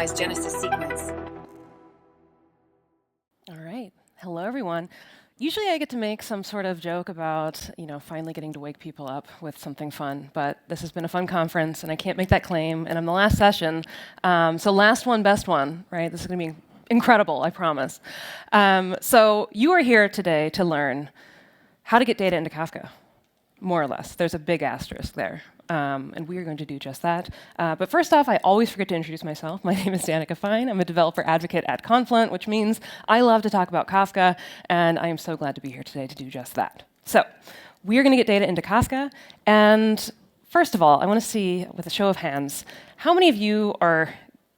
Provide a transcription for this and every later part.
initialize Genesis sequence. All right. Hello, everyone. Usually I get to make some sort of joke about, finally getting to wake people up with something fun, but this has been a fun conference, and I can't make that claim, and I'm the last session. So last one, best one, right? This is going to be incredible, I promise. So you are here today to learn how to get data into Kafka, more or less. There's a big asterisk there. And we are going to do just that. But first off, I always forget to introduce myself. My name is Danica. I'm a developer advocate at Confluent, which means I love to talk about Kafka, and I am so glad to be here today to do just that. So we are going to get data into Kafka. And first of all, I want to see, with a show of hands, how many of you are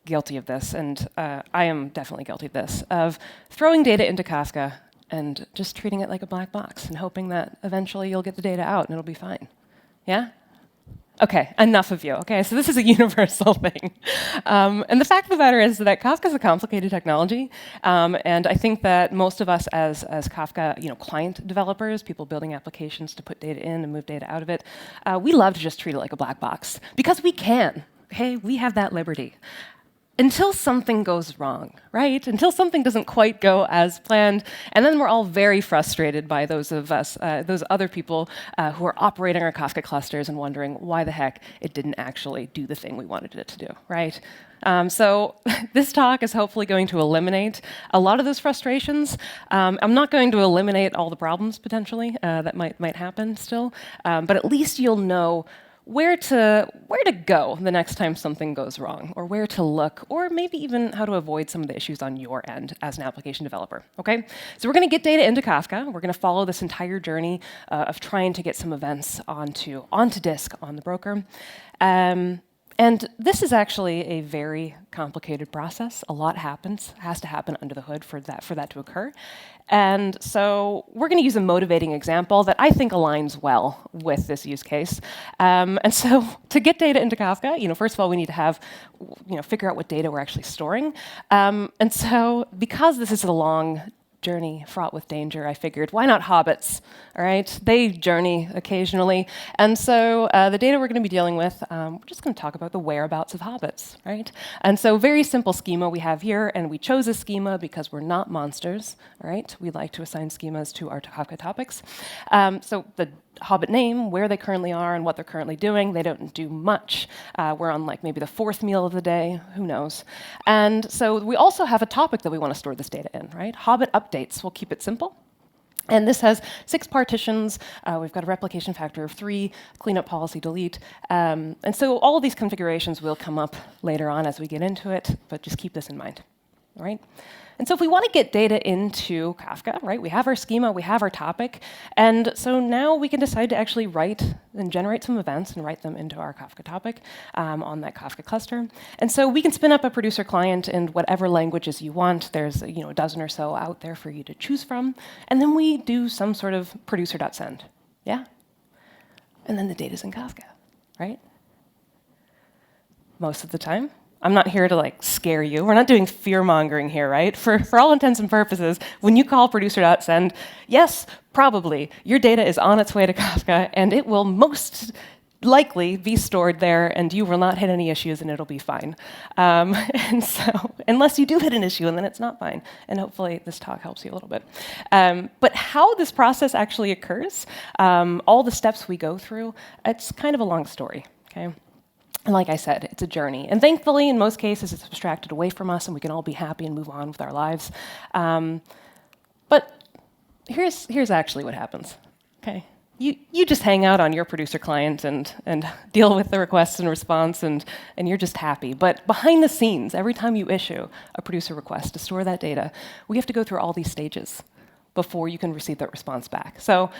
guilty of this? And I am definitely guilty of this, of throwing data into Kafka and just treating it like a black box and hoping that eventually you'll get the data out and it'll be fine. Yeah? OK, enough of you. OK, so this is a universal thing. And the fact of the matter is that Kafka is a complicated technology. And I think that most of us as Kafka client developers, people building applications to put data in and move data out of it, we love to just treat it like a black box. Because we can. OK, we have that liberty. Until something goes wrong, right? Until something doesn't quite go as planned. And then we're all very frustrated by those of us, those other people who are operating our Kafka clusters and wondering why the heck it didn't actually do the thing we wanted it to do, right? So this talk is hopefully going to eliminate a lot of those frustrations. I'm not going to eliminate all the problems, potentially, that might happen still. But at least you'll know where to go the next time something goes wrong, or where to look, or maybe even how to avoid some of the issues on your end as an application developer, OK? So we're going to get data into Kafka. We're going to follow this entire journey of trying to get some events onto disk on the broker. And this is actually a very complicated process. A lot has to happen under the hood for that to occur. And so we're going to use a motivating example that I think aligns well with this use case. And so to get data into Kafka, first of all, we need to have, figure out what data we're actually storing. And so because this is a long journey fraught with danger, I figured, why not hobbits? All right, they journey occasionally. And so the data we're going to be dealing with, we're just going to talk about the whereabouts of hobbits, right? And so very simple schema we have here, and we chose a schema because we're not monsters, all right? We like to assign schemas to our Kafka topics. So the hobbit name, where they currently are, and what they're currently doing. They don't do much. We're on maybe the fourth meal of the day. Who knows? And so we also have a topic that we want to store this data in, right? Hobbit updates. We'll keep it simple. And this has 6 partitions. We've got a replication factor of 3, cleanup policy delete. And so all of these configurations will come up later on as we get into it, but just keep this in mind, all right? And so if we want to get data into Kafka, right, we have our schema, we have our topic, and so now we can decide to actually write and generate some events and write them into our Kafka topic on that Kafka cluster. And so we can spin up a producer client in whatever languages you want. There's a dozen or so out there for you to choose from. And then we do some sort of producer.send, yeah? And then the data's in Kafka, right? Most of the time. I'm not here to scare you. We're not doing fear-mongering here, right? For all intents and purposes, when you call producer.send, yes, probably, your data is on its way to Kafka, and it will most likely be stored there, and you will not hit any issues, and it'll be fine. And so, unless you do hit an issue, and then it's not fine. And hopefully this talk helps you a little bit. But how this process actually occurs, all the steps we go through, it's kind of a long story, OK? And like I said, it's a journey. And thankfully, in most cases, it's abstracted away from us, and we can all be happy and move on with our lives. But here's actually what happens. Okay, you just hang out on your producer client and deal with the requests and response, and you're just happy. But behind the scenes, every time you issue a producer request to store that data, we have to go through all these stages before you can receive that response back. So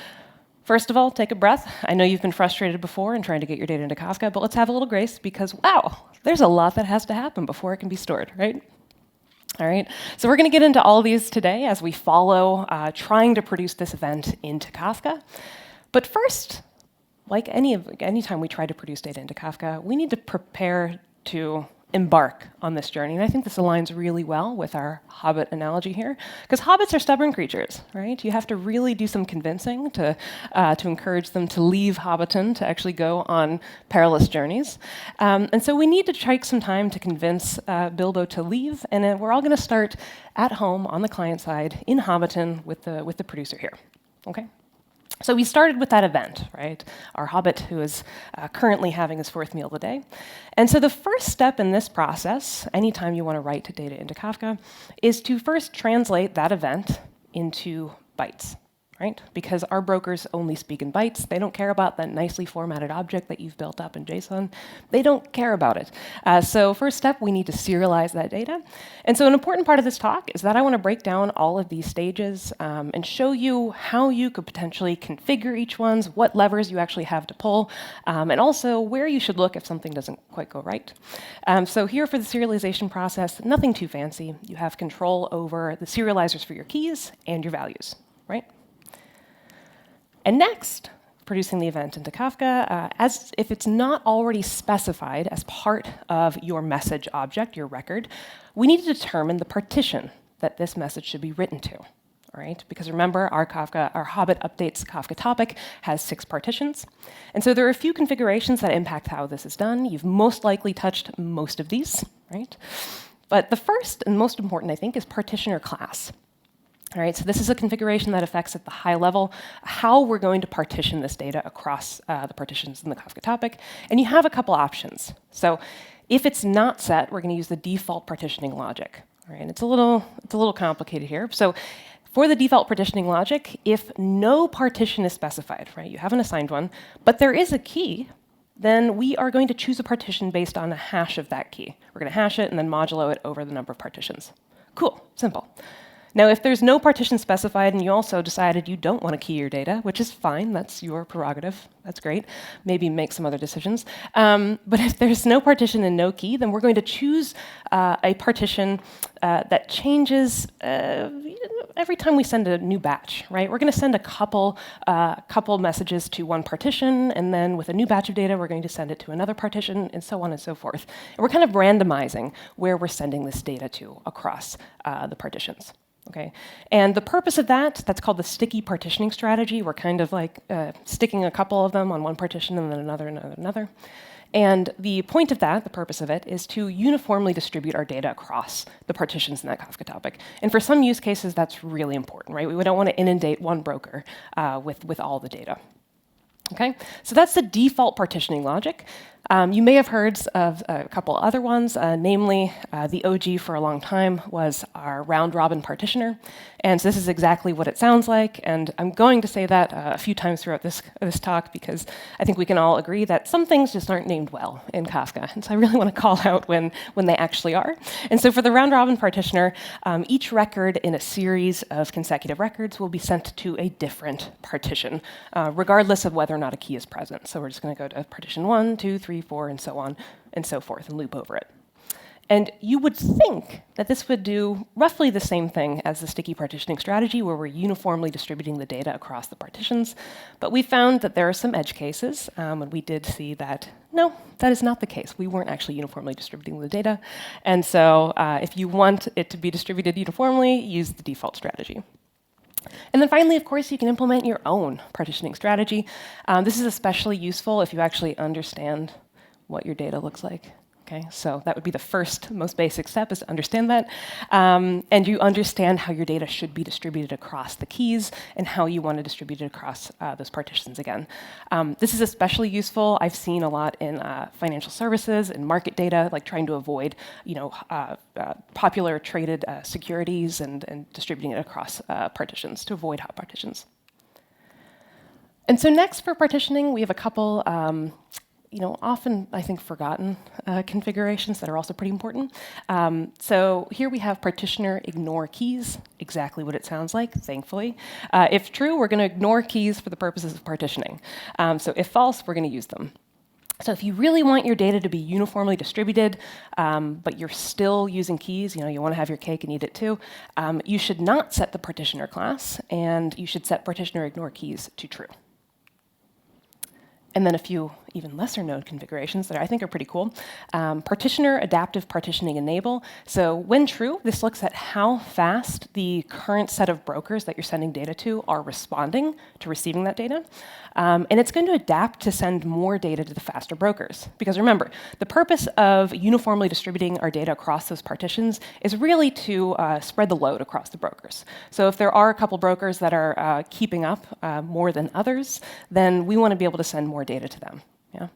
first of all, take a breath. I know you've been frustrated before in trying to get your data into Kafka, but let's have a little grace because, wow, there's a lot that has to happen before it can be stored, right? All right, so we're going to get into all these today as we follow trying to produce this event into Kafka. But first, like any time we try to produce data into Kafka, we need to prepare to embark on this journey. And I think this aligns really well with our hobbit analogy here, because hobbits are stubborn creatures, right? You have to really do some convincing to encourage them to leave Hobbiton, to actually go on perilous journeys. And so we need to take some time to convince Bilbo to leave, and we're all going to start at home on the client side in Hobbiton with the producer here, okay? So we started with that event, right? Our hobbit who is currently having his fourth meal of the day. And so the first step in this process, anytime you want to write data into Kafka, is to first translate that event into bytes, right? Because our brokers only speak in bytes. They don't care about that nicely formatted object that you've built up in JSON. They don't care about it. So first step, we need to serialize that data. And so an important part of this talk is that I want to break down all of these stages and show you how you could potentially configure each one, what levers you actually have to pull, and also where you should look if something doesn't quite go right. So here for the serialization process, nothing too fancy. You have control over the serializers for your keys and your values, right? And next, producing the event into Kafka, as if it's not already specified as part of your message object, your record, we need to determine the partition that this message should be written to. All right? Because remember, our Hobbit updates Kafka topic has 6 partitions. And so there are a few configurations that impact how this is done. You've most likely touched most of these, right? But the first and most important, I think, is partitioner class. All right, so this is a configuration that affects at the high level how we're going to partition this data across the partitions in the Kafka topic. And you have a couple options. So if it's not set, we're going to use the default partitioning logic. All right, it's a little complicated here. So for the default partitioning logic, if no partition is specified, right, you haven't assigned one, but there is a key, then we are going to choose a partition based on a hash of that key. We're going to hash it and then modulo it over the number of partitions. Cool, simple. Now, if there's no partition specified and you also decided you don't want to key your data, which is fine, that's your prerogative, that's great, maybe make some other decisions. But if there's no partition and no key, then we're going to choose a partition that changes every time we send a new batch, right? We're going to send a couple messages to one partition, and then with a new batch of data, we're going to send it to another partition, and so on and so forth. And we're kind of randomizing where we're sending this data to across the partitions. Okay, and the purpose of that's called the sticky partitioning strategy. We're kind of like sticking a couple of them on one partition and then another. And the point of that, the purpose of it, is to uniformly distribute our data across the partitions in that Kafka topic. And for some use cases, that's really important, right? We don't want to inundate one broker with all the data. Okay, so that's the default partitioning logic. You may have heard of a couple other ones, namely the OG for a long time was our round-robin partitioner. And so this is exactly what it sounds like. And I'm going to say that a few times throughout this talk because I think we can all agree that some things just aren't named well in Kafka. And so I really want to call out when they actually are. And so for the round-robin partitioner, each record in a series of consecutive records will be sent to a different partition, regardless of whether or not a key is present. So we're just going to go to partition 1, 2, 3, 4, and so on and so forth, and loop over it. And you would think that this would do roughly the same thing as the sticky partitioning strategy, where we're uniformly distributing the data across the partitions. But we found that there are some edge cases, and we did see that, no, that is not the case. We weren't actually uniformly distributing the data. And so if you want it to be distributed uniformly, use the default strategy. And then finally, of course, you can implement your own partitioning strategy. This is especially useful if you actually understand what your data looks like. Okay, so that would be the first, most basic step, is to understand that. And you understand how your data should be distributed across the keys and how you want to distribute it across those partitions again. This is especially useful. I've seen a lot in financial services and market data, like trying to avoid, popular traded securities and distributing it across partitions to avoid hot partitions. And so next for partitioning, we have a couple often, I think, forgotten configurations that are also pretty important. So here we have partitioner ignore keys, exactly what it sounds like, thankfully. If true, we're going to ignore keys for the purposes of partitioning. So if false, we're going to use them. So if you really want your data to be uniformly distributed, but you're still using keys, you want to have your cake and eat it too, you should not set the partitioner class, and you should set partitioner ignore keys to true. And then a few even lesser known configurations that I think are pretty cool. Partitioner adaptive partitioning enable. So when true, this looks at how fast the current set of brokers that you're sending data to are responding to receiving that data. And it's going to adapt to send more data to the faster brokers. Because remember, the purpose of uniformly distributing our data across those partitions is really to spread the load across the brokers. So if there are a couple brokers that are keeping up more than others, then we want to be able to send more data to them. Yeah.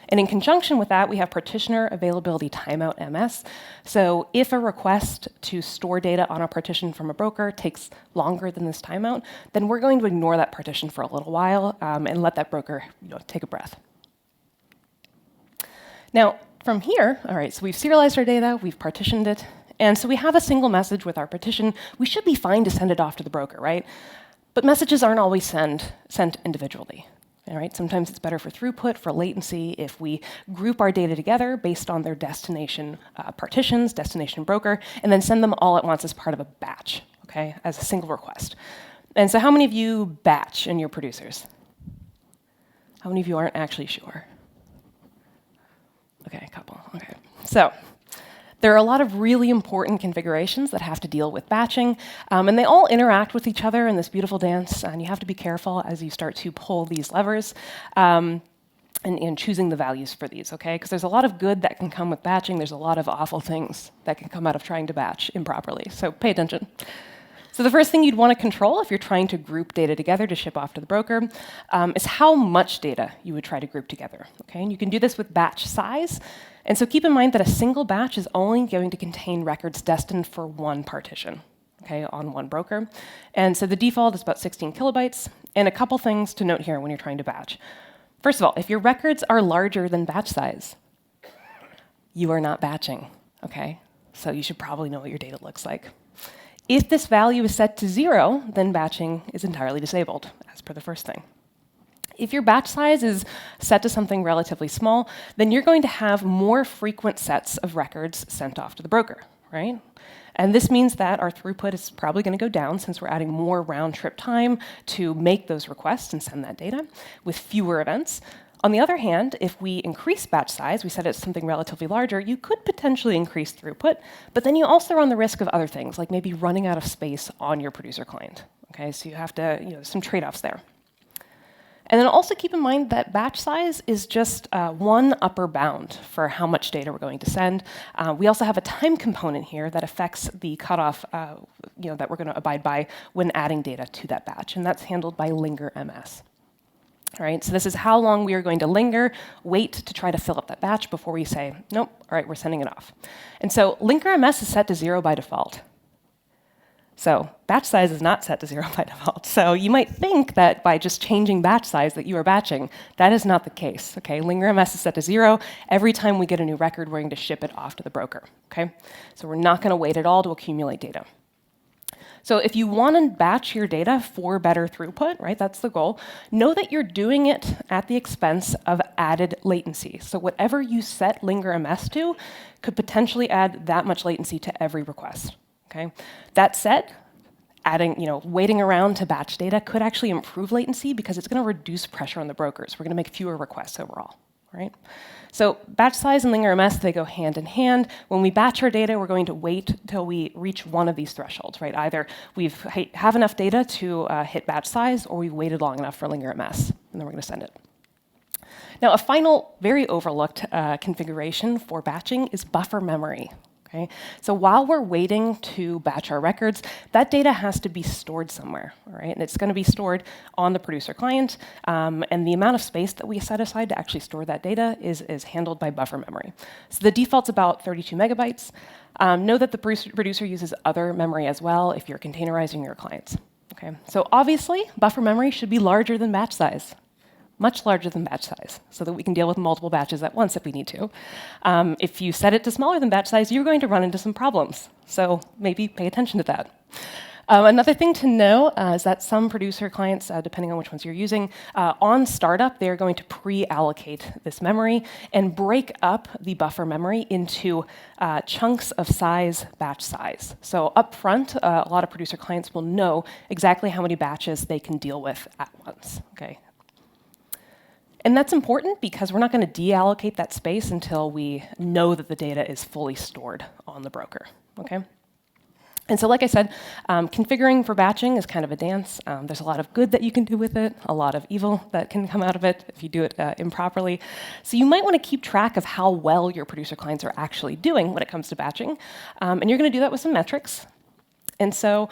And in conjunction with that, we have partitioner availability timeout MS. So if a request to store data on a partition from a broker takes longer than this timeout, then we're going to ignore that partition for a little while and let that broker take a breath. Now, from here, all right, so we've serialized our data, we've partitioned it, and so we have a single message with our partition. We should be fine to send it off to the broker, right? But messages aren't always sent individually. All right, sometimes it's better for throughput, for latency, if we group our data together based on their destination partitions, destination broker, and then send them all at once as part of a batch, okay, as a single request. And so how many of you batch in your producers? How many of you aren't actually sure? Okay, a couple, okay. So there are a lot of really important configurations that have to deal with batching, and they all interact with each other in this beautiful dance, and you have to be careful as you start to pull these levers and choosing the values for these, okay? Because there's a lot of good that can come with batching. There's a lot of awful things that can come out of trying to batch improperly, so pay attention. So the first thing you'd want to control if you're trying to group data together to ship off to the broker is how much data you would try to group together, okay? And you can do this with batch size. And so keep in mind that a single batch is only going to contain records destined for one partition, okay, on one broker. And so the default is about 16 kilobytes. And a couple things to note here when you're trying to batch. First of all, if your records are larger than batch size, you are not batching, okay? So you should probably know what your data looks like. If this value is set to 0, then batching is entirely disabled, as per the first thing. If your batch size is set to something relatively small, then you're going to have more frequent sets of records sent off to the broker, right? And this means that our throughput is probably going to go down since we're adding more round-trip time to make those requests and send that data with fewer events. On the other hand, if we increase batch size, we set it to something relatively larger, you could potentially increase throughput, but then you also run the risk of other things, like maybe running out of space on your producer client. Okay, so you have to, some trade-offs there. And then also keep in mind that batch size is just one upper bound for how much data we're going to send. We also have a time component here that affects the cutoff that we're going to abide by when adding data to that batch, and that's handled by linger MS. All right, so this is how long we are going to linger, wait to try to fill up that batch before we say, nope, all right, we're sending it off. And so linger MS is set to 0 by default. So batch size is not set to 0 by default. So you might think that by just changing batch size that you are batching. That is not the case. Okay, linger MS is set to 0. Every time we get a new record, we're going to ship it off to the broker. Okay, so we're not going to wait at all to accumulate data. So if you want to batch your data for better throughput, right, that's the goal, know that you're doing it at the expense of added latency. So whatever you set linger MS to could potentially add that much latency to every request. Okay? That said, waiting around to batch data could actually improve latency because it's going to reduce pressure on the brokers. We're going to make fewer requests overall, right? So batch size and linger MS, they go hand in hand. When we batch our data, we're going to wait till we reach one of these thresholds, right? Either we have enough data to hit batch size, or we've waited long enough for linger MS, and then we're going to send it. Now, a final, very overlooked configuration for batching is buffer memory. Okay? So while we're waiting to batch our records, that data has to be stored somewhere, all right? And it's going to be stored on the producer client, and the amount of space that we set aside to actually store that data is handled by buffer memory. So the default's about 32 megabytes. Know that the producer uses other memory as well if you're containerizing your clients. Okay? So obviously, buffer memory should be larger than batch size. Much larger than batch size, so that we can deal with multiple batches at once if we need to. If you set it to smaller than batch size, you're going to run into some problems. So maybe pay attention to that. Another thing to know is that some producer clients, depending on which ones you're using, on startup, they're going to pre-allocate this memory and break up the buffer memory into chunks of size, batch size. So up front, a lot of producer clients will know exactly how many batches they can deal with at once. Okay. And that's important because we're not going to deallocate that space until we know that the data is fully stored on the broker, okay? And so like I said, configuring for batching is kind of a dance. There's a lot of good that you can do with it, a lot of evil that can come out of it if you do it improperly. So you might want to keep track of how well your producer clients are actually doing when it comes to batching. And you're going to do that with some metrics. And so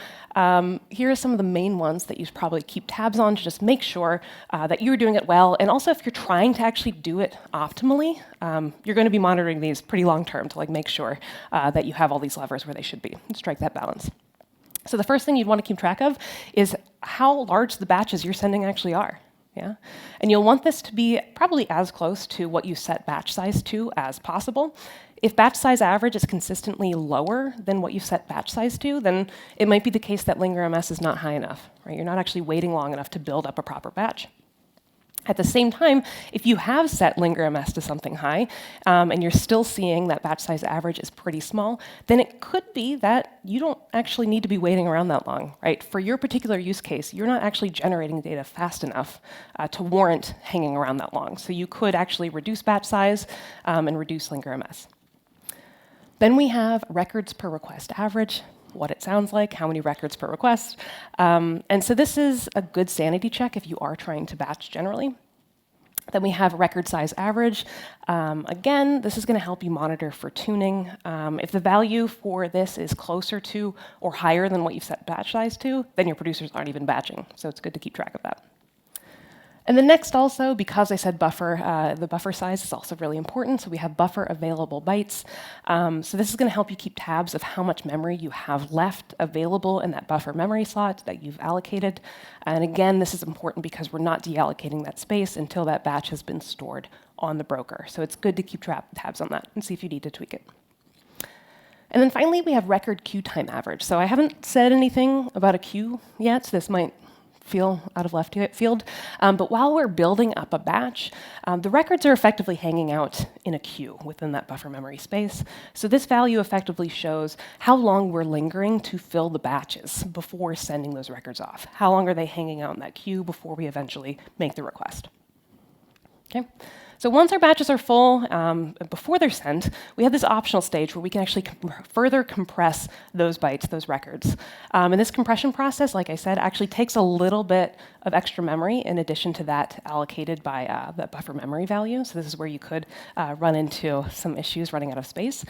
here are some of the main ones that you should probably keep tabs on to just make sure that you're doing it well. And also, if you're trying to actually do it optimally, you're going to be monitoring these pretty long term to make sure that you have all these levers where they should be and strike that balance. So the first thing you'd want to keep track of is how large the batches you're sending actually are. Yeah? And you'll want this to be probably as close to what you set batch size to as possible. If batch size average is consistently lower than what you set batch size to, then it might be the case that linger MS is not high enough. Right? You're not actually waiting long enough to build up a proper batch. At the same time, if you have set linger MS to something high, and you're still seeing that batch size average is pretty small, then it could be that you don't actually need to be waiting around that long. Right? For your particular use case, you're not actually generating data fast enough to warrant hanging around that long. So you could actually reduce batch size and reduce linger MS. Then we have records per request average, what it sounds like, how many records per request. And so this is a good sanity check if you are trying to batch generally. Then we have record size average. Again, this is going to help you monitor for tuning. If the value for this is closer to or higher than what you've set batch size to, then your producers aren't even batching. So it's good to keep track of that. And then next also, because I said buffer, the buffer size is also really important. So we have buffer available bytes. So this is going to help you keep tabs of how much memory you have left available in that buffer memory slot that you've allocated. And again, this is important because we're not deallocating that space until that batch has been stored on the broker. So it's good to keep tabs on that and see if you need to tweak it. And then finally, we have record queue time average. So I haven't said anything about a queue yet, so this might feel out of left field. But while we're building up a batch, the records are effectively hanging out in a queue within that buffer memory space. So this value effectively shows how long we're lingering to fill the batches before sending those records off. How long are they hanging out in that queue before we eventually make the request? Okay. So once our batches are full, before they're sent, we have this optional stage where we can actually further compress those bytes, those records. And this compression process, like I said, actually takes a little bit of extra memory in addition to that allocated by the buffer memory value. So this is where you could run into some issues running out of space.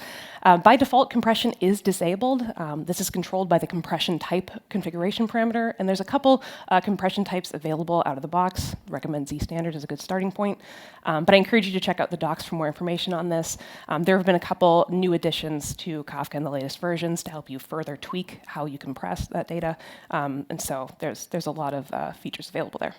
By default, compression is disabled. This is controlled by the compression type configuration parameter. And there's a couple compression types available out of the box. Recommend Z standard as a good starting point. But I encourage you to check out the docs for more information on this. There have been a couple new additions to Kafka in the latest versions to help you further tweak how you compress that data. And so there's a lot of features available there.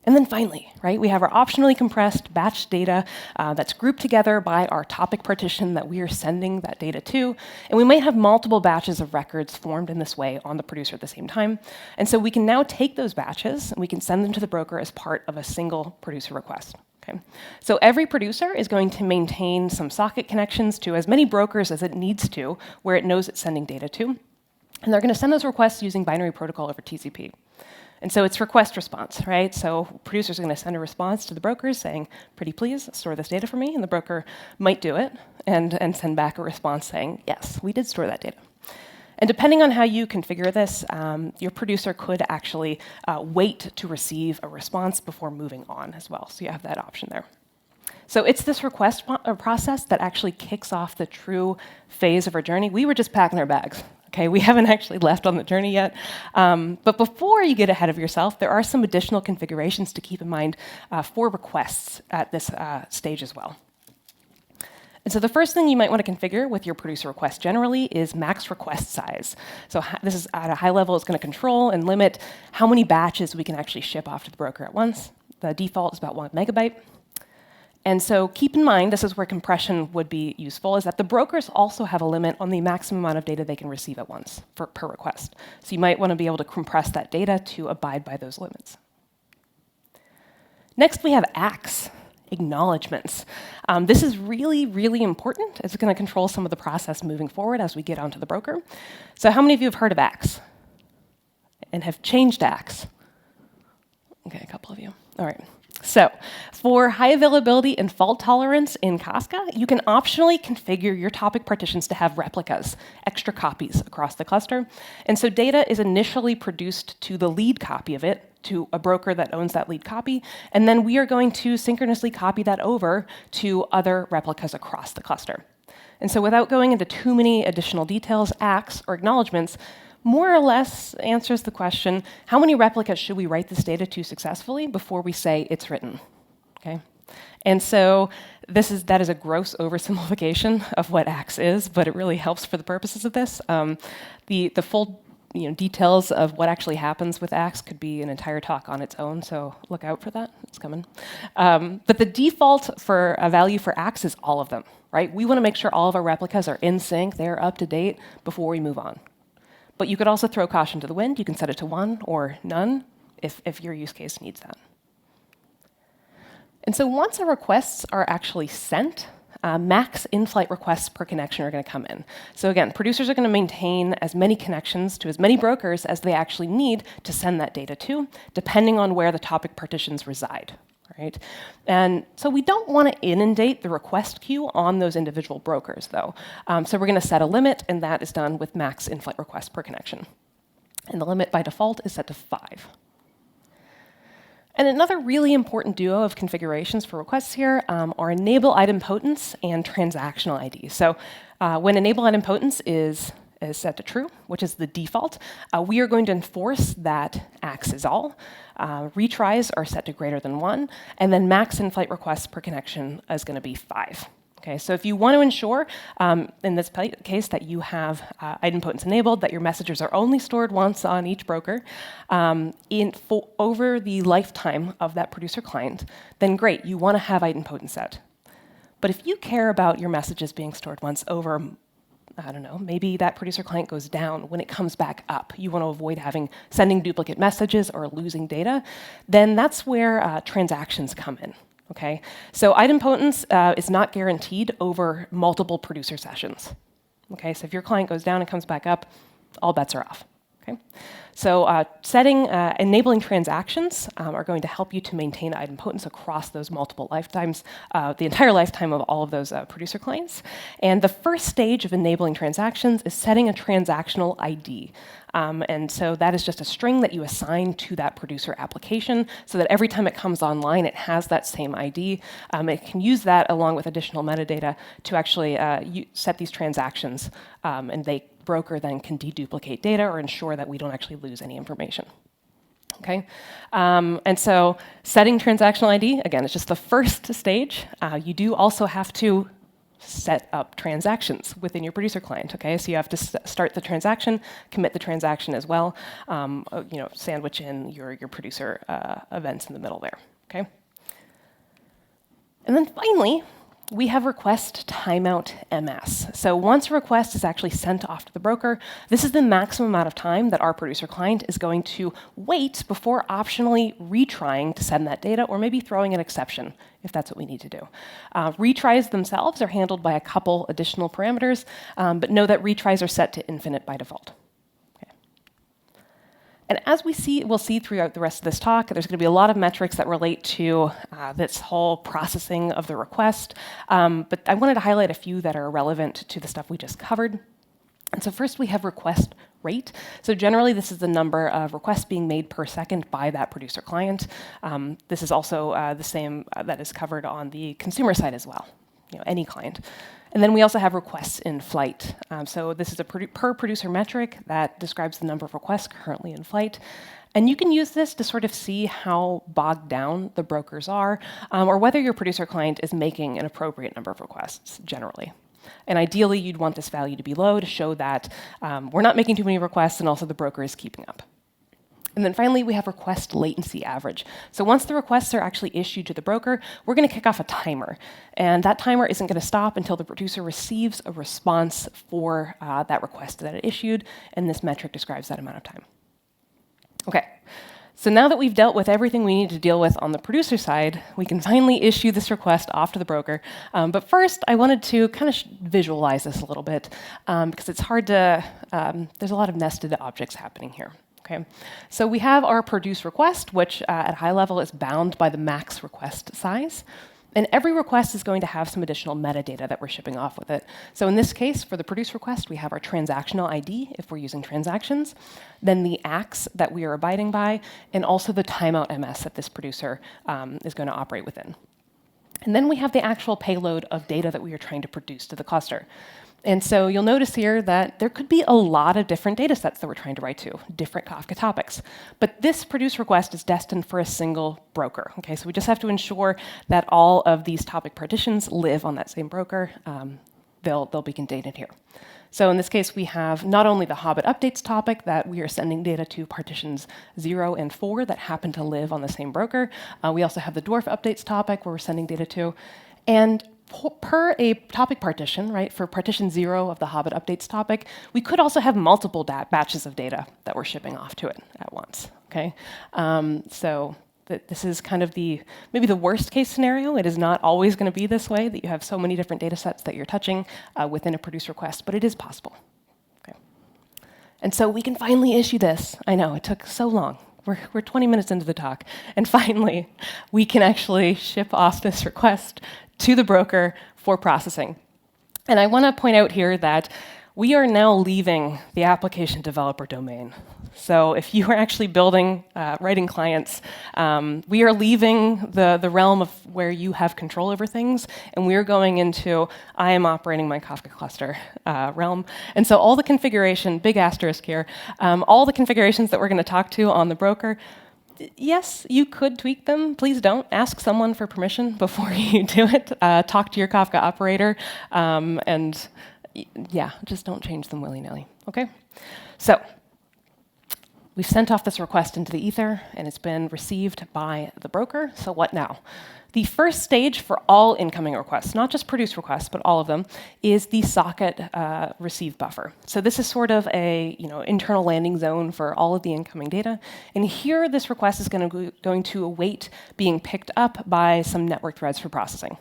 And then finally, right, we have our optionally compressed batch data that's grouped together by our topic partition that we are sending that data to. And we might have multiple batches of records formed in this way on the producer at the same time. And so we can now take those batches and we can send them to the broker as part of a single producer request. Okay. So every producer is going to maintain some socket connections to as many brokers as it needs to, where it knows it's sending data to. And they're going to send those requests using binary protocol over TCP. And so it's request response, right? So producers are going to send a response to the brokers saying, pretty please store this data for me. And the broker might do it and send back a response saying, yes, we did store that data. And depending on how you configure this, your producer could actually wait to receive a response before moving on as well. So you have that option there. So it's this request process that actually kicks off the true phase of our journey. We were just packing our bags. Okay, we haven't actually left on the journey yet. But before you get ahead of yourself, there are some additional configurations to keep in mind for requests at this stage as well. And so the first thing you might want to configure with your producer request generally is max request size. So this is at a high level, it's going to control and limit how many batches we can actually ship off to the broker at once. The default is about 1 megabyte. And so keep in mind, this is where compression would be useful, is that the brokers also have a limit on the maximum amount of data they can receive at once per request. So you might want to be able to compress that data to abide by those limits. Next, we have ACKs. Acknowledgements. This is really, really important. It's going to control some of the process moving forward as we get onto the broker. So how many of you have heard of ACKs and have changed ACKs? Okay, a couple of you. All right. So for high availability and fault tolerance in Kafka, you can optionally configure your topic partitions to have replicas, extra copies across the cluster. And so data is initially produced to the lead copy of it, to a broker that owns that lead copy, and then we are going to synchronously copy that over to other replicas across the cluster. And so without going into too many additional details, acts or acknowledgements more or less answers the question, how many replicas should we write this data to successfully before we say it's written? Okay? And so that is a gross oversimplification of what acts is, but it really helps for the purposes of this. The full details of what actually happens with acts could be an entire talk on its own, so look out for that. It's coming. But the default for a value for acts is all of them, right? We want to make sure all of our replicas are in sync, they're up to date before we move on. But you could also throw caution to the wind. You can set it to 1 or none if your use case needs that. And so once our requests are actually sent, max in-flight requests per connection are going to come in. So again, producers are going to maintain as many connections to as many brokers as they actually need to send that data to, depending on where the topic partitions reside. Right? And so we don't want to inundate the request queue on those individual brokers, though. So we're going to set a limit, and that is done with max in-flight requests per connection. And the limit by default is set to 5. And another really important duo of configurations for requests here are enable idempotence and transactional ID. So when enable idempotence is set to true, which is the default, we are going to enforce that acts is all. Retries are set to greater than 1, and then max in-flight requests per connection is going to be 5. Okay, so if you want to ensure, in this case, that you have idempotence enabled, that your messages are only stored once on each broker over the lifetime of that producer client, then great, you want to have idempotence set. But if you care about your messages being stored once over, I don't know, maybe that producer client goes down when it comes back up, you want to avoid sending duplicate messages or losing data, then that's where transactions come in. Okay, so idempotence is not guaranteed over multiple producer sessions. Okay, so if your client goes down and comes back up, all bets are off. Okay, so enabling transactions are going to help you to maintain idempotence across those multiple lifetimes, the entire lifetime of all of those producer clients. And the first stage of enabling transactions is setting a transactional ID. And so that is just a string that you assign to that producer application so that every time it comes online, it has that same ID. It can use that along with additional metadata to actually set these transactions, and broker then can deduplicate data or ensure that we don't actually lose any information. Okay, and so setting transactional ID, again, it's just the first stage. You do also have to set up transactions within your producer client. Okay, so you have to start the transaction, commit the transaction as well. Sandwich in your producer events in the middle there. Okay, and then finally, we have request timeout MS. So once a request is actually sent off to the broker, this is the maximum amount of time that our producer client is going to wait before optionally retrying to send that data, or maybe throwing an exception if that's what we need to do. Retries themselves are handled by a couple additional parameters, but know that retries are set to infinite by default. And as we'll see throughout the rest of this talk, there's going to be a lot of metrics that relate to this whole processing of the request. But I wanted to highlight a few that are relevant to the stuff we just covered. And so first we have request rate. So generally this is the number of requests being made per second by that producer client. This is also the same that is covered on the consumer side as well, any client. And then we also have requests in flight. So this is a per producer metric that describes the number of requests currently in flight. And you can use this to sort of see how bogged down the brokers are, or whether your producer client is making an appropriate number of requests generally. And ideally, you'd want this value to be low to show that we're not making too many requests and also the broker is keeping up. And then finally, we have request latency average. So once the requests are actually issued to the broker, we're going to kick off a timer. And that timer isn't going to stop until the producer receives a response for that request that it issued, and this metric describes that amount of time. Okay, so now that we've dealt with everything we need to deal with on the producer side, we can finally issue this request off to the broker. But first, I wanted to kind of visualize this a little bit, because it's hard to, there's a lot of nested objects happening here. Okay, so we have our produce request, which at high level is bound by the max request size. And every request is going to have some additional metadata that we're shipping off with it. So in this case, for the produce request, we have our transactional ID if we're using transactions, then the ACKs that we are abiding by, and also the timeout MS that this producer is going to operate within. And then we have the actual payload of data that we are trying to produce to the cluster. And so you'll notice here that there could be a lot of different data sets that we're trying to write to, different Kafka topics. But this produce request is destined for a single broker. Okay, so we just have to ensure that all of these topic partitions live on that same broker. They'll be contained here. So in this case, we have not only the Hobbit updates topic that we are sending data to partitions 0 and 4 that happen to live on the same broker. We also have the dwarf updates topic where we're sending data to. And per a topic partition, right, for partition 0 of the Hobbit updates topic, we could also have multiple batches of data that we're shipping off to it at once. Okay, so this is kind of maybe the worst case scenario. It is not always going to be this way, that you have so many different data sets that you're touching within a produce request, but it is possible. Okay, and so we can finally issue this. I know, it took so long. We're 20 minutes into the talk, and finally, we can actually ship off this request to the broker for processing. And I want to point out here that we are now leaving the application developer domain. So if you are actually building, writing clients, we are leaving the realm of where you have control over things, and we are going into, I am operating my Kafka cluster realm. And so all the configuration, big asterisk here, all the configurations that we're going to talk to on the broker, yes, you could tweak them. Please don't. Ask someone for permission before you do it. Talk to your Kafka operator, and yeah, just don't change them willy-nilly, okay? So we've sent off this request into the ether, and it's been received by the broker. So what now? The first stage for all incoming requests, not just produce requests, but all of them, is the socket receive buffer. So this is sort of a internal landing zone for all of the incoming data. And here, this request is going to await being picked up by some network threads for processing.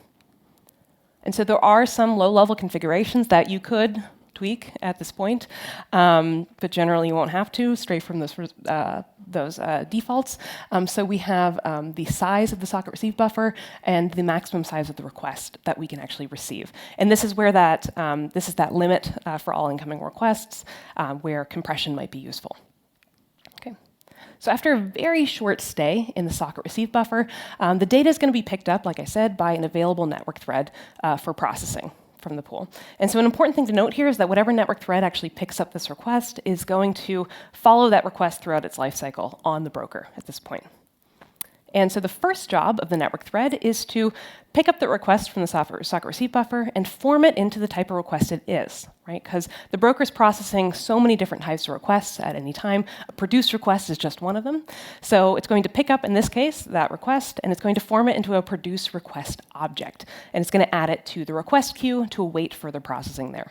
And so there are some low-level configurations that you could tweak at this point, but generally you won't have to, straight from those defaults. So we have the size of the socket receive buffer and the maximum size of the request that we can actually receive. And this is where this is that limit for all incoming requests where compression might be useful. Okay. So after a very short stay in the socket receive buffer, the data is going to be picked up, like I said, by an available network thread for processing from the pool. And so an important thing to note here is that whatever network thread actually picks up this request is going to follow that request throughout its lifecycle on the broker at this point. And so the first job of the network thread is to pick up the request from the socket receive buffer and form it into the type of request it is, right? Because the broker is processing so many different types of requests at any time. A produce request is just one of them. So it's going to pick up, in this case, that request, and it's going to form it into a produce request object. And it's going to add it to the request queue to await further processing there.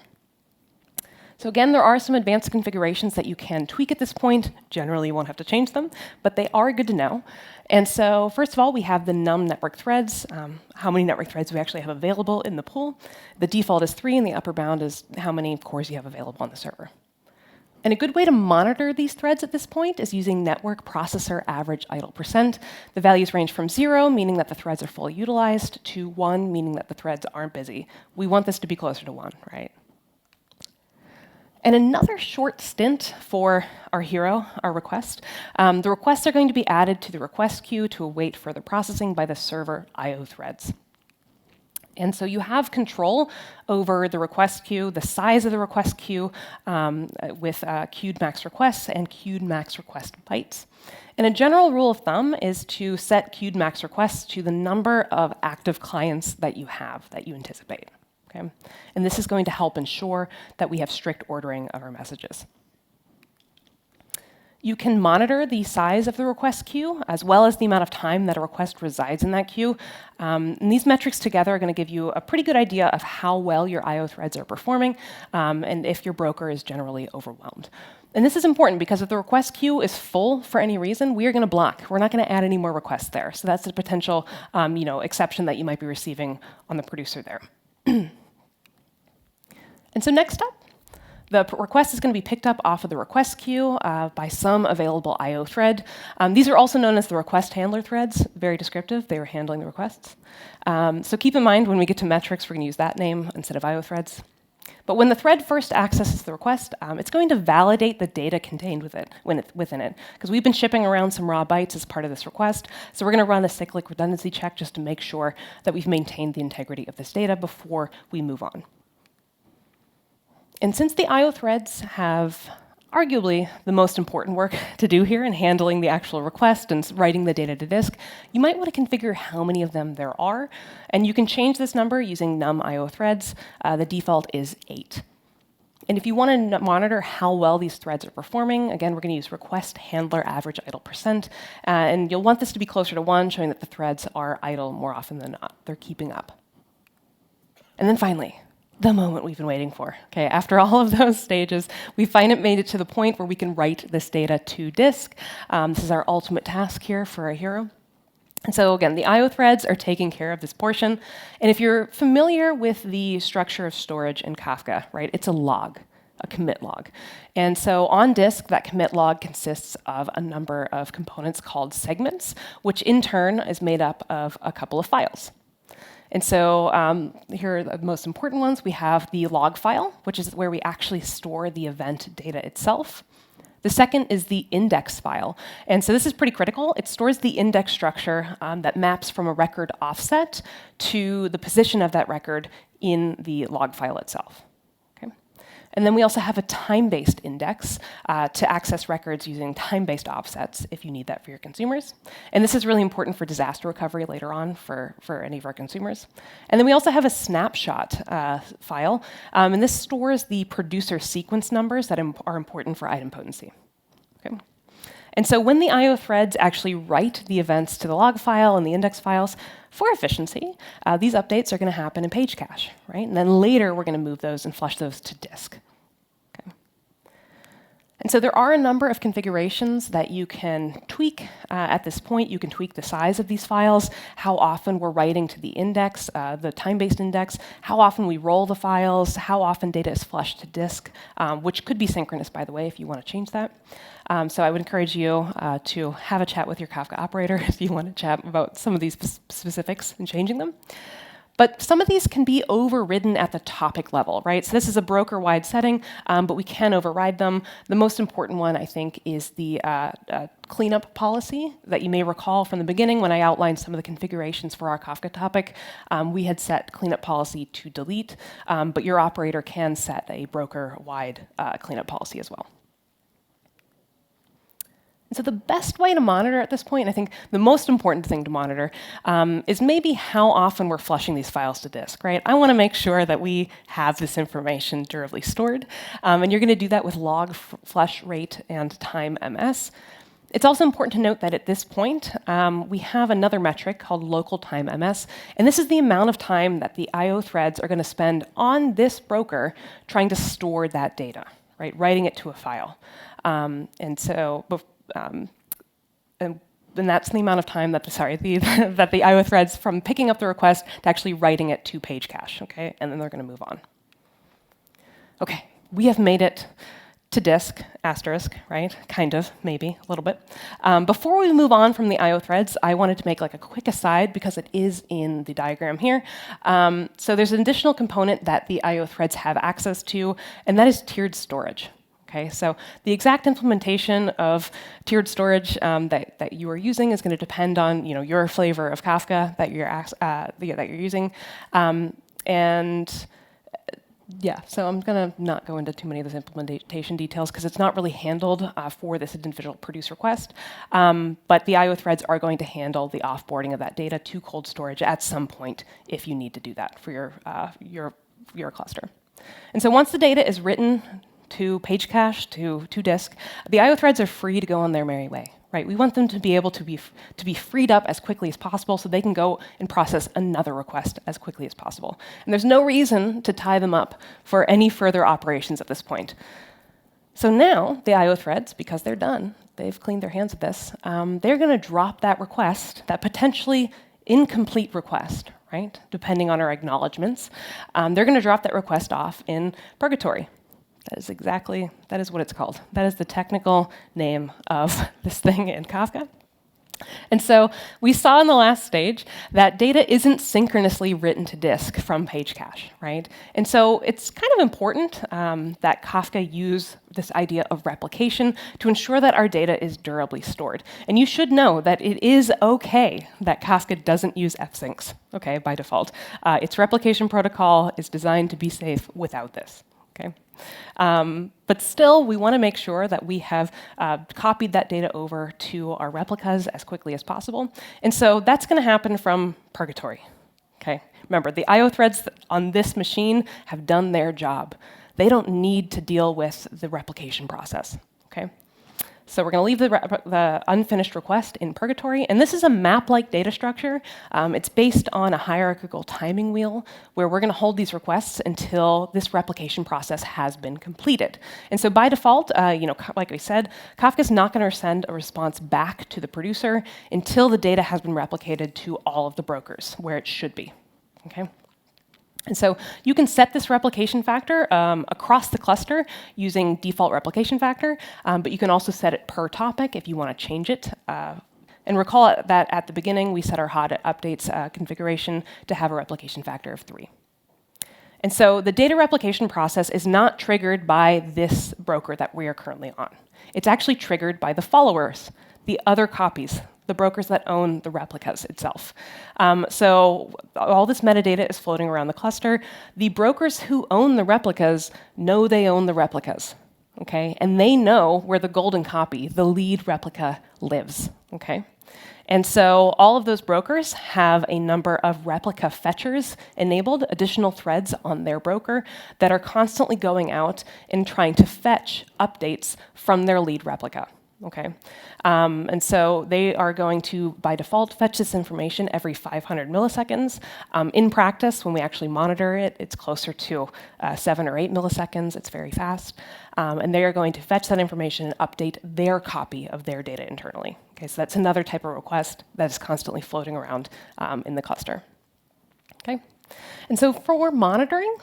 So again, there are some advanced configurations that you can tweak at this point. Generally, you won't have to change them, but they are good to know. And so first of all, we have the num network threads, how many network threads we actually have available in the pool. The default is 3, and the upper bound is how many cores you have available on the server. And a good way to monitor these threads at this point is using network processor average idle %. The values range from 0, meaning that the threads are fully utilized, to 1, meaning that the threads aren't busy. We want this to be closer to 1, right? And another short stint for our hero, our request. The requests are going to be added to the request queue to await further processing by the server IO threads. And so you have control over the request queue, the size of the request queue with queued max requests and queued max request bytes. And a general rule of thumb is to set queued max requests to the number of active clients that you have, that you anticipate. Okay? And this is going to help ensure that we have strict ordering of our messages. You can monitor the size of the request queue, as well as the amount of time that a request resides in that queue. And these metrics together are going to give you a pretty good idea of how well your IO threads are performing, and if your broker is generally overwhelmed. And this is important because if the request queue is full for any reason, we are going to block. We're not going to add any more requests there. So that's a potential exception that you might be receiving on the producer there. And so next up, The request is going to be picked up off of the request queue by some available I/O thread. These are also known as the request handler threads. Very descriptive. They are handling the requests. So keep in mind when we get to metrics, we're going to use that name instead of I/O threads. But when the thread first accesses the request, it's going to validate the data contained within it. Because we've been shipping around some raw bytes as part of this request. So we're going to run a cyclic redundancy check just to make sure that we've maintained the integrity of this data before we move on. And since the I/O threads have arguably the most important work to do here in handling the actual request and writing the data to disk, you might want to configure how many of them there are. And you can change this number using num I/O threads. The default is 8. And if you want to monitor how well these threads are performing, again, we're going to use request handler average idle %. And you'll want this to be closer to 1, showing that the threads are idle more often than not. They're keeping up. And then finally, the moment we've been waiting for. Okay, after all of those stages, we finally made it to the point where we can write this data to disk. This is our ultimate task here for a hero. And so again, the I/O threads are taking care of this portion. And if you're familiar with the structure of storage in Kafka, right, it's a log, a commit log. And so on disk, that commit log consists of a number of components called segments, which in turn is made up of a couple of files. And so here are the most important ones. We have the log file, which is where we actually store the event data itself. The second is the index file. And so this is pretty critical. It stores the index structure that maps from a record offset to the position of that record in the log file itself. And then we also have a time-based index to access records using time-based offsets if you need that for your consumers. And this is really important for disaster recovery later on for any of our consumers. And then we also have a snapshot file. And this stores the producer sequence numbers that are important for item potency. Okay. And so when the I/O threads actually write the events to the log file and the index files, for efficiency, these updates are going to happen in page cache, right? And then later, we're going to move those and flush those to disk. Okay. And so there are a number of configurations that you can tweak at this point. You can tweak the size of these files, how often we're writing to the index, the time-based index, how often we roll the files, how often data is flushed to disk, which could be synchronous, by the way, if you want to change that. So I would encourage you to have a chat with your Kafka operator if you want to chat about some of these specifics and changing them. But some of these can be overridden at the topic level, right? So this is a broker-wide setting, but we can override them. The most important one, I think, is the cleanup policy that you may recall from the beginning when I outlined some of the configurations for our Kafka topic. We had set cleanup policy to delete, but your operator can set a broker-wide cleanup policy as well. And so the best way to monitor at this point, and I think the most important thing to monitor, is maybe how often we're flushing these files to disk, right? I want to make sure that we have this information durably stored. And you're going to do that with log flush rate and time ms. It's also important to note that at this point, we have another metric called local time ms. And this is the amount of time that the I/O threads are going to spend on this broker trying to store that data, right? Writing it to a file. And that's the amount of time that that the I/O threads from picking up the request to actually writing it to page cache, okay? And then they're going to move on. Okay, we have made it to disk, asterisk, right? Kind of, maybe, a little bit. Before we move on from the I/O threads, I wanted to make like a quick aside because it is in the diagram here. So there's an additional component that the I/O threads have access to, and that is tiered storage. Okay, so the exact implementation of tiered storage that you are using is going to depend on your flavor of Kafka that you're using, yeah. So I'm going to not go into too many of those implementation details because it's not really handled for this individual produce request. But the I/O threads are going to handle the offboarding of that data to cold storage at some point if you need to do that for your cluster. And so once the data is written to page cache, to disk, the I/O threads are free to go on their merry way, right? We want them to be able to be freed up as quickly as possible so they can go and process another request as quickly as possible. And there's no reason to tie them up for any further operations at this point. So now the I/O threads, because they're done, they've cleaned their hands of this, they're going to drop that request, that potentially incomplete request, right? Depending on our acknowledgements, they're going to drop that request off in purgatory. That is what it's called. That is the technical name of this thing in Kafka. And so we saw in the last stage that data isn't synchronously written to disk from page cache, right? And so it's kind of important that Kafka use this idea of replication to ensure that our data is durably stored. And you should know that it is okay that Kafka doesn't use fsyncs, okay, by default. Its replication protocol is designed to be safe without this, okay? But still, we want to make sure that we have copied that data over to our replicas as quickly as possible. And so that's going to happen from purgatory. Okay? Remember, the I/O threads on this machine have done their job. They don't need to deal with the replication process. Okay? So we're going to leave the unfinished request in purgatory. And this is a map-like data structure. It's based on a hierarchical timing wheel where we're going to hold these requests until this replication process has been completed. And so by default, like I said, Kafka's not going to send a response back to the producer until the data has been replicated to all of the brokers where it should be. Okay? And so you can set this replication factor across the cluster using default replication factor, but you can also set it per topic if you want to change it. And recall that at the beginning, we set our hot updates configuration to have a replication factor of 3. And so the data replication process is not triggered by this broker that we are currently on. It's actually triggered by the followers, the other copies, the brokers that own the replicas itself. So all this metadata is floating around the cluster. The brokers who own the replicas know they own the replicas, okay? And they know where the golden copy, the lead replica, lives, okay? And so all of those brokers have a number of replica fetchers enabled, additional threads on their broker that are constantly going out and trying to fetch updates from their lead replica. Okay, and so they are going to, by default, fetch this information every 500 milliseconds. In practice, when we actually monitor it, it's closer to 7 or 8 milliseconds. It's very fast. And they are going to fetch that information and update their copy of their data internally. Okay, so that's another type of request that is constantly floating around in the cluster. Okay, and so for monitoring,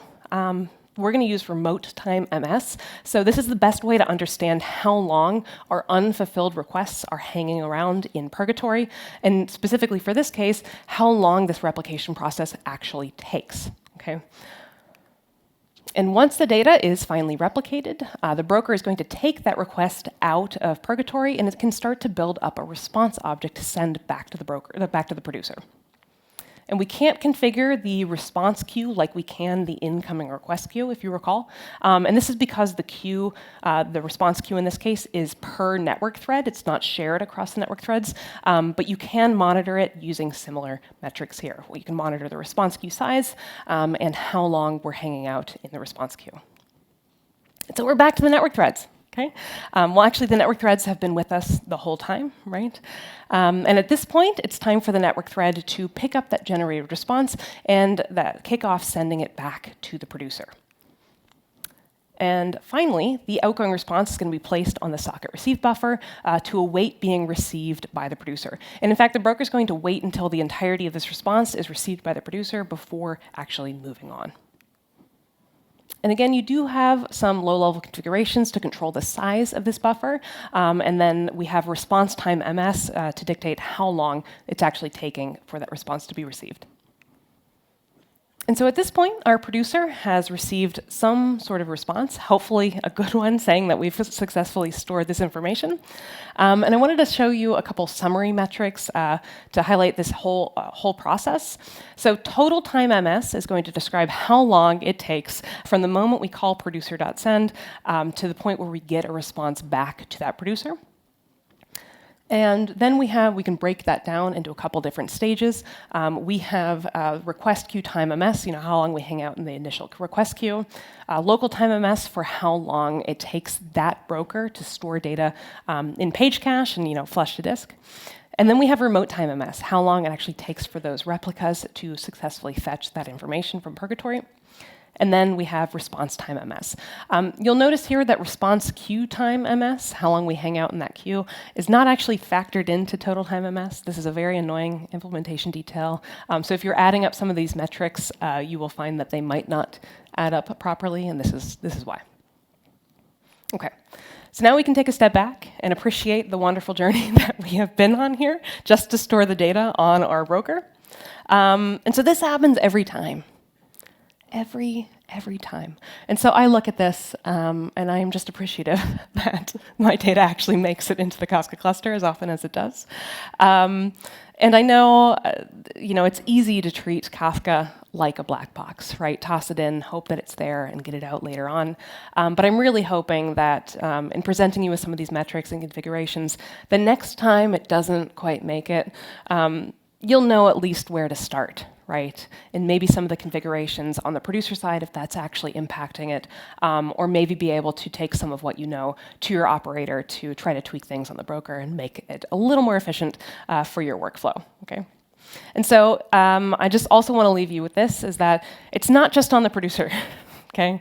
we're going to use remote time MS. So this is the best way to understand how long our unfulfilled requests are hanging around in purgatory, and specifically for this case, how long this replication process actually takes. Okay. And once the data is finally replicated, the broker is going to take that request out of purgatory, and it can start to build up a response object to send back to the broker, back to the producer. And we can't configure the response queue like we can the incoming request queue, if you recall. And this is because the queue, the response queue in this case, is per network thread. It's not shared across the network threads. But you can monitor it using similar metrics here. Well, you can monitor the response queue size and how long we're hanging out in the response queue. So we're back to the network threads. Okay. Well, actually, the network threads have been with us the whole time, right? And at this point, it's time for the network thread to pick up that generated response and that kick off sending it back to the producer. And finally, the outgoing response is going to be placed on the socket receive buffer to await being received by the producer. And in fact, the broker is going to wait until the entirety of this response is received by the producer before actually moving on. And again, you do have some low-level configurations to control the size of this buffer. And then we have response time MS to dictate how long it's actually taking for that response to be received. And so at this point, our producer has received some sort of response, hopefully a good one, saying that we've successfully stored this information. And I wanted to show you a couple summary metrics to highlight this whole process. So total time MS is going to describe how long it takes from the moment we call producer.send to the point where we get a response back to that producer. And then we can break that down into a couple different stages. We have request queue time MS, how long we hang out in the initial request queue. Local time MS for how long it takes that broker to store data in page cache and flush to disk. And then we have remote time MS, how long it actually takes for those replicas to successfully fetch that information from purgatory. And then we have response time MS. You'll notice here that response queue time MS, how long we hang out in that queue, is not actually factored into total time MS. This is a very annoying implementation detail. So if you're adding up some of these metrics, you will find that they might not add up properly, and this is why. Okay, so now we can take a step back and appreciate the wonderful journey that we have been on here just to store the data on our broker. And so this happens every time. Every time. And so I look at this, and I am just appreciative that my data actually makes it into the Kafka cluster as often as it does. And I know, it's easy to treat Kafka like a black box, right? Toss it in, hope that it's there, and get it out later on. But I'm really hoping that in presenting you with some of these metrics and configurations, the next time it doesn't quite make it, you'll know at least where to start, right? And maybe some of the configurations on the producer side, if that's actually impacting it, or maybe be able to take some of what you know to your operator to try to tweak things on the broker and make it a little more efficient for your workflow, okay? And so I just also want to leave you with this, is that it's not just on the producer. Okay,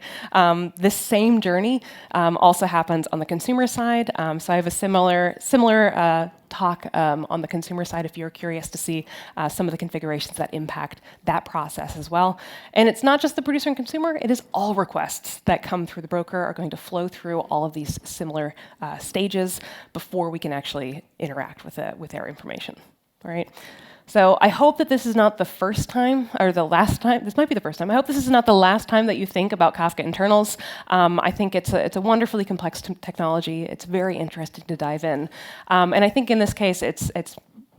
this same journey also happens on the consumer side. So I have a similar talk on the consumer side if you're curious to see some of the configurations that impact that process as well. And it's not just the producer and consumer, it is all requests that come through the broker are going to flow through all of these similar stages before we can actually interact with our information, all right? So I hope that this is not the first time, or the last time. This might be the first time. I hope this is not the last time that you think about Kafka internals. I think it's a wonderfully complex technology. It's very interesting to dive in. And I think in this case, it's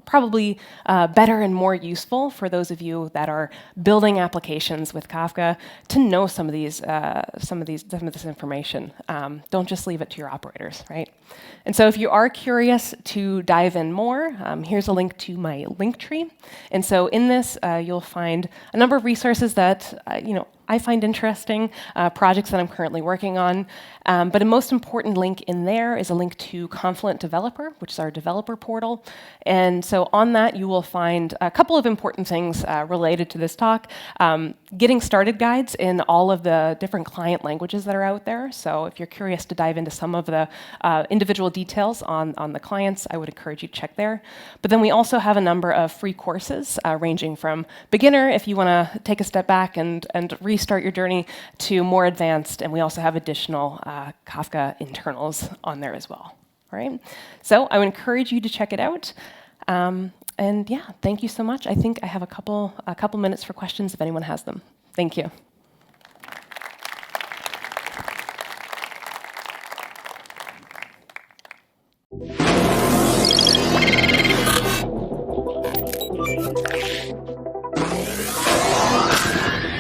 probably better and more useful for those of you that are building applications with Kafka to know some of this information. Don't just leave it to your operators, right? And so if you are curious to dive in more, here's a link to my link tree. And so in this, you'll find a number of resources that I find interesting, projects that I'm currently working on. But a most important link in there is a link to Confluent Developer, which is our developer portal. And so on that, you will find a couple of important things related to this talk. Getting started guides in all of the different client languages that are out there. So if you're curious to dive into some of the individual details on the clients, I would encourage you to check there. But then we also have a number of free courses ranging from beginner, if you want to take a step back and restart your journey, to more advanced. And we also have additional Kafka internals on there as well. All right. So I would encourage you to check it out. And yeah, thank you so much. I think I have a couple minutes for questions if anyone has them. Thank you.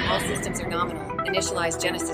All systems are nominal. Initialize Genesis.